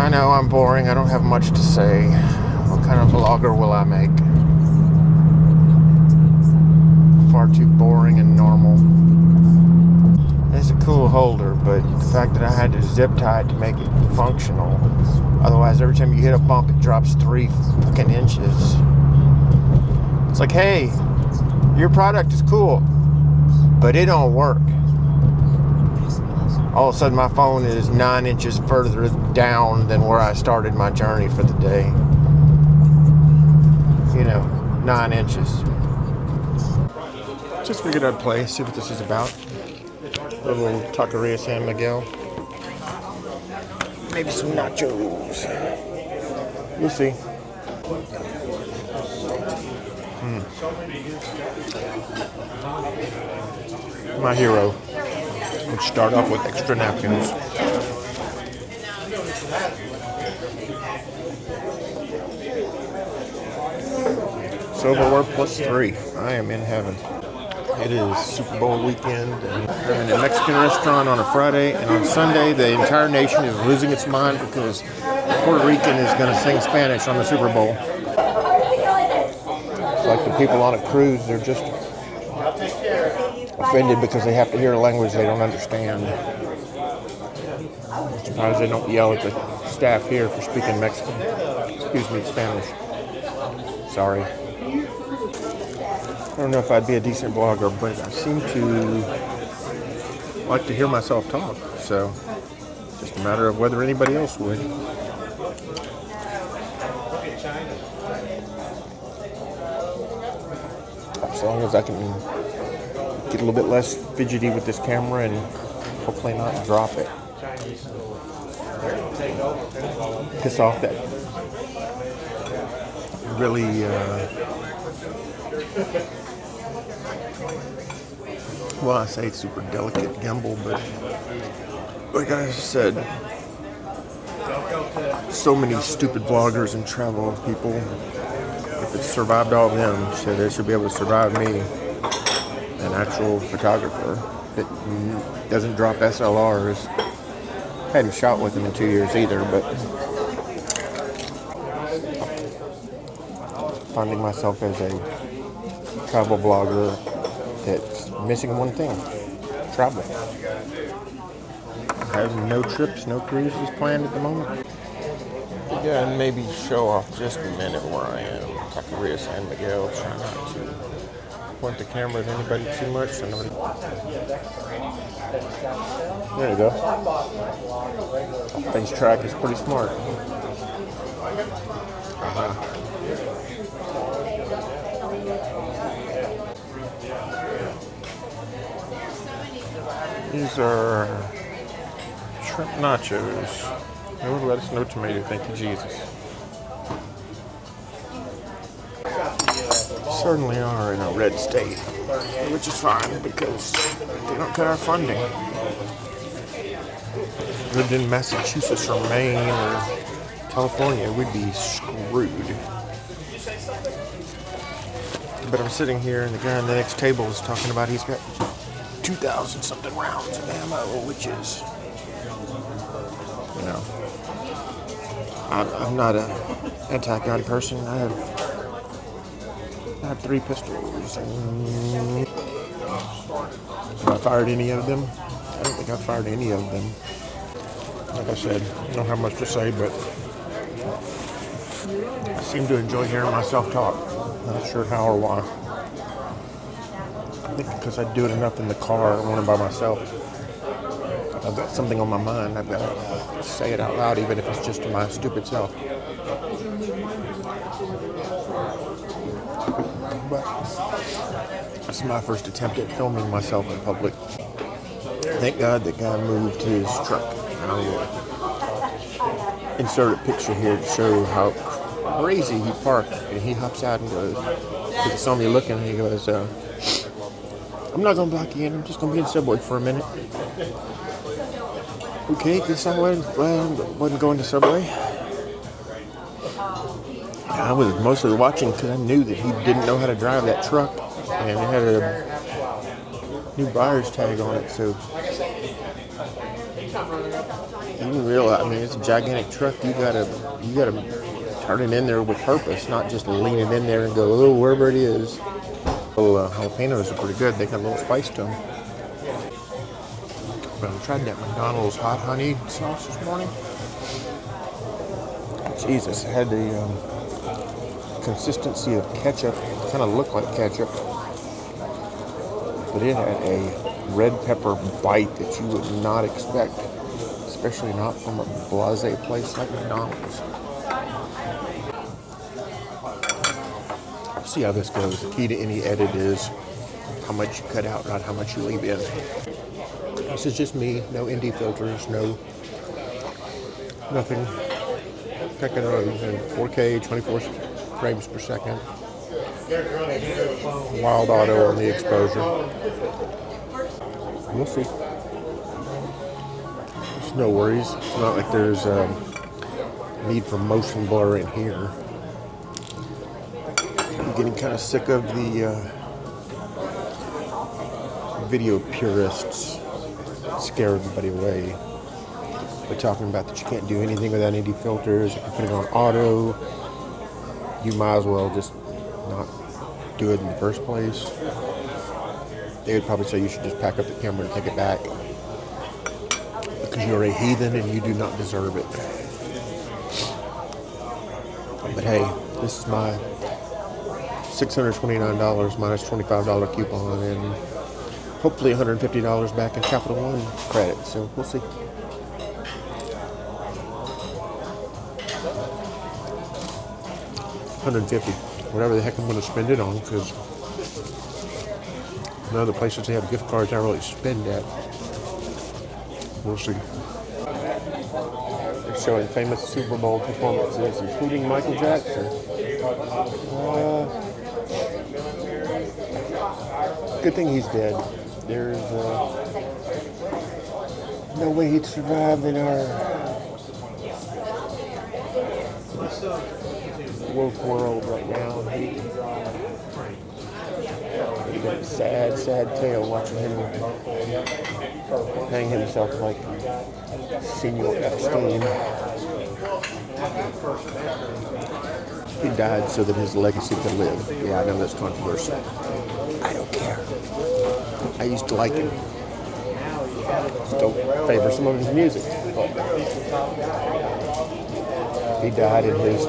I know I'm boring. I don't have much to say. What kind of vlogger will I make? Far too boring and normal. It's a cool holder, but the fact that I had to zip tie it to make it functional. Otherwise, every time you hit a bump, it drops 3 fucking inches. It's like, hey, your product is cool, but it don't work. All of a sudden, my phone is 9 inches further down than where I started my journey for the day. You know, 9 inches. Just figured I'd play, see what this is about. A little taqueria San Miguel. Maybe some nachos. We'll see. My hero. Let's start off with extra napkins. Silverware +3. I am in heaven. It is Super Bowl weekend, and I'm in a Mexican restaurant on a Friday, and on Sunday the entire nation is losing its mind because Puerto Rican is going to sing Spanish on the Super Bowl. It's like the people on a cruise, they're just offended because they have to hear a language they don't understand. I'm surprised they don't yell at the staff here for speaking Mexican. Excuse me, Spanish. Sorry. I don't know if I'd be a decent vlogger, but I seem to like to hear myself talk, so just a matter of whether anybody else would. As long as I can get a little bit less fidgety with this camera and hopefully not drop it. Piss off that really well, I say it's super delicate gimbal, but like I said, so many stupid vloggers and travel people. If it survived all of them, so they should be able to survive me, an actual photographer that doesn't drop SLRs. Hadn't shot with them in 2 years either, but finding myself as a travel vlogger that's missing one thing: travel. I have no trips, no cruises planned at the moment. Yeah, and maybe show off just a minute where I am. Taqueria San Miguel. Try not to point the camera at anybody too much. So nobody... There you go. Face track is pretty smart. These are shrimp nachos. No lettuce, no tomato. Thank you, Jesus. Certainly are in a red state, which is fine because they don't cut our funding. If we lived in Massachusetts or Maine or California, we'd be screwed. But I'm sitting here and the guy on the next table is talking about he's got 2,000 something rounds of ammo, which is, you know, I'm not an anti-gun person. I have 3 pistols. And have I fired any of them? I don't think I've fired any of them. Like I said, I don't have much to say, but I seem to enjoy hearing myself talk. Not sure how or why. I think because I do it enough in the car when I'm by myself. If I've got something on my mind, I've got to say it out loud, even if it's just to my stupid self. But this is my first attempt at filming myself in public. Thank God that guy moved his truck. And I will insert a picture here to show how crazy he parked. And he hops out and goes, he saw me looking, and he goes, I'm not going to block you in, I'm just going to be in Subway for a minute. Okay, guess I wasn't going to Subway. I was mostly watching because I knew that he didn't know how to drive that truck, and it had a new buyer's tag on it, so You didn't realize, I mean, it's a gigantic truck. You gotta turn it in there with purpose, not just lean it in there and go, oh, wherever it is. Jalapenos are pretty good. They got a little spice to them. But I tried that McDonald's hot honey sauce this morning. Jesus, it had the consistency of ketchup. It kind of looked like ketchup. But it had a red pepper bite that you would not expect, especially not from a blasé place like McDonald's. See how this goes. The key to any edit is how much you cut out, not how much you leave in. This is just me, no ND filters, nothing. Checking on in 4K, 24 frames per second. Wild auto on the exposure. We'll see. There's no worries. It's not like there's a need for motion blur in here. I'm getting kind of sick of the video purists that scare everybody away. They're talking about that you can't do anything without ND filters. If you're putting on auto, you might as well just not do it in the first place. They would probably say you should just pack up the camera and take it back because you're a heathen and you do not deserve it. But hey, this is my $629 minus $25 coupon and hopefully $150 back in Capital One credit. So we'll see. $150, whatever the heck I'm going to spend it on, because none of the places they have gift cards I really spend at. We'll see. They're showing famous Super Bowl performances, including Michael Jackson. Good thing he's dead. There's no way he'd survive in our woke world right now. He's got a sad tale watching him hang himself like Senior Epstein. He died so that his legacy could live. Yeah, I know that's controversial. I don't care. I used to like him. Still favor some of his music. But he died and his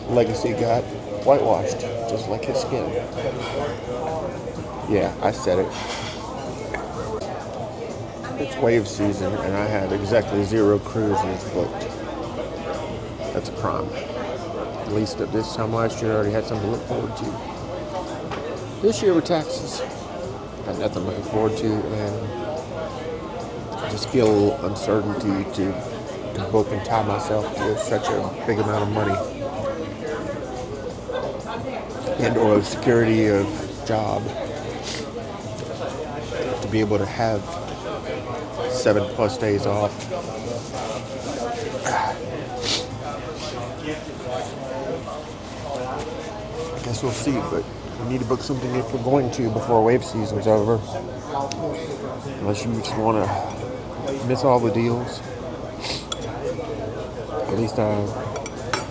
legacy got whitewashed, just like his skin. Yeah, I said it. It's wave season and I have exactly 0 cruises booked. That's a crime. At least at this time last year I already had something to look forward to. This year with taxes, I had nothing to look forward to and I just feel uncertainty to book and tie myself to such a big amount of money and or security of job to be able to have 7+ days off. I guess we'll see, but we need to book something if we're going to before wave season's over. Unless you just want to miss all the deals. At least I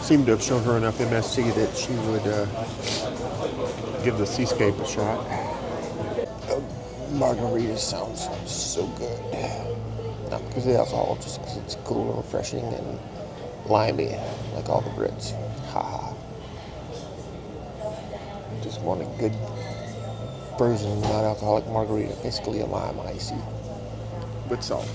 seem to have shown her enough MSC that she would give the Seascape a shot. Margarita sounds so good. Not because of the alcohol, just because it's cool and refreshing and limey, like all the Brits. Ha. Just want a good frozen, non-alcoholic margarita, basically a lime icy with salt.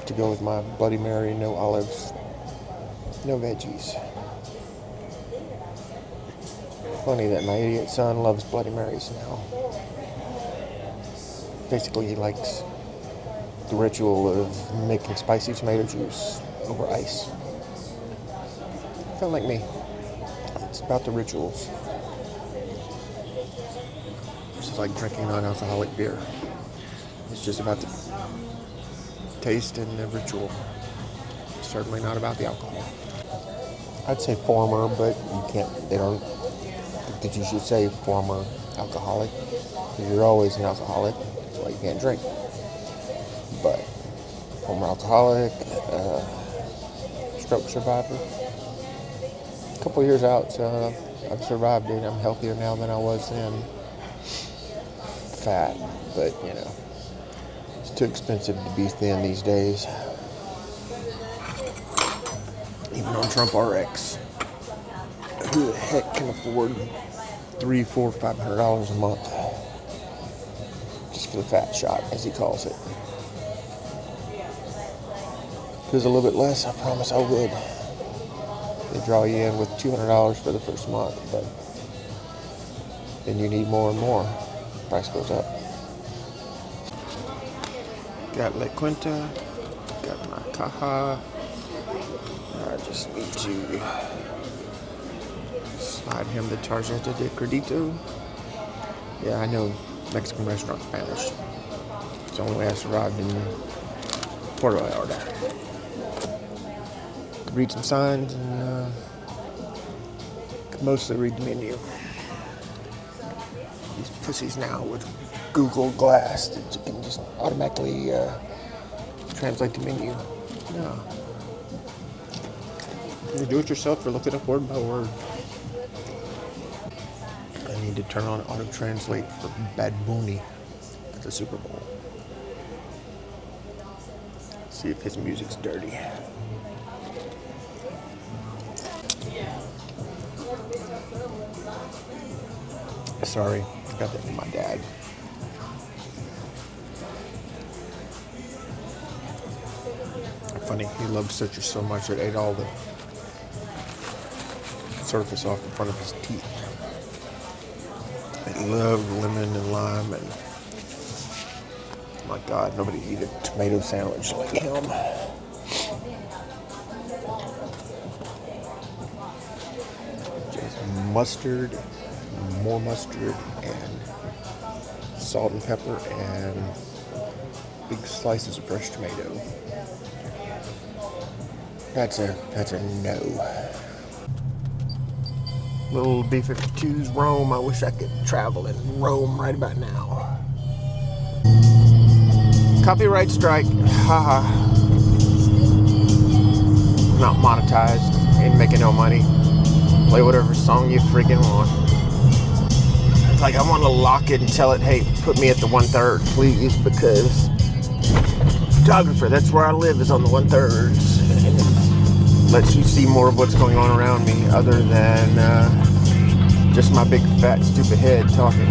To go with my Bloody Mary, no olives, no veggies. Funny that my idiot son loves Bloody Marys now. Basically, he likes the ritual of making spicy tomato juice over ice. Kind of like me. It's about the rituals. It's like drinking non-alcoholic beer. It's just about the taste and the ritual. It's certainly not about the alcohol. I'd say former, but you can't, they don't think that you should say former alcoholic. You're always an alcoholic. That's why you can't drink. But former alcoholic, stroke survivor. A couple years out, so I've survived it. I'm healthier now than I was then. Fat, but you know, it's too expensive to be thin these days. Even on Trump RX, who the heck can afford $300, $400, $500 a month just for the fat shot, as he calls it? If it was a little bit less, I promise I would. They draw you in with $200 for the first month, but then you need more and more. Price goes up. Got La Cuenta, got my caja. I just need to slide him the tarjeta de credito. Yeah, I know Mexican restaurant Spanish. It's the only way I survived in Puerto Vallarta. Read some signs and mostly read the menu. These pussies now with Google Glass that you can just automatically translate the menu. No. You do it yourself or look it up word by word. I need to turn on auto translate for Bad Bunny at the Super Bowl. See if his music's dirty. Sorry, I got that from my dad. Funny, he loved citrus so much it ate all the surface off the front of his teeth. He loved lemon and lime, and my God, nobody eat a tomato sandwich like him. Just mustard, more mustard, and salt and pepper, and big slices of fresh tomato. That's a no. Little B-52's Rome. I wish I could travel in Rome right about now. Copyright strike. Haha. Not monetized. Ain't making no money. Play whatever song you freaking want. It's like I want to lock it and tell it, hey, put me at the 1/3, please, because photographer, that's where I live, is on the 1/3. Lets you see more of what's going on around me other than just my big fat stupid head talking.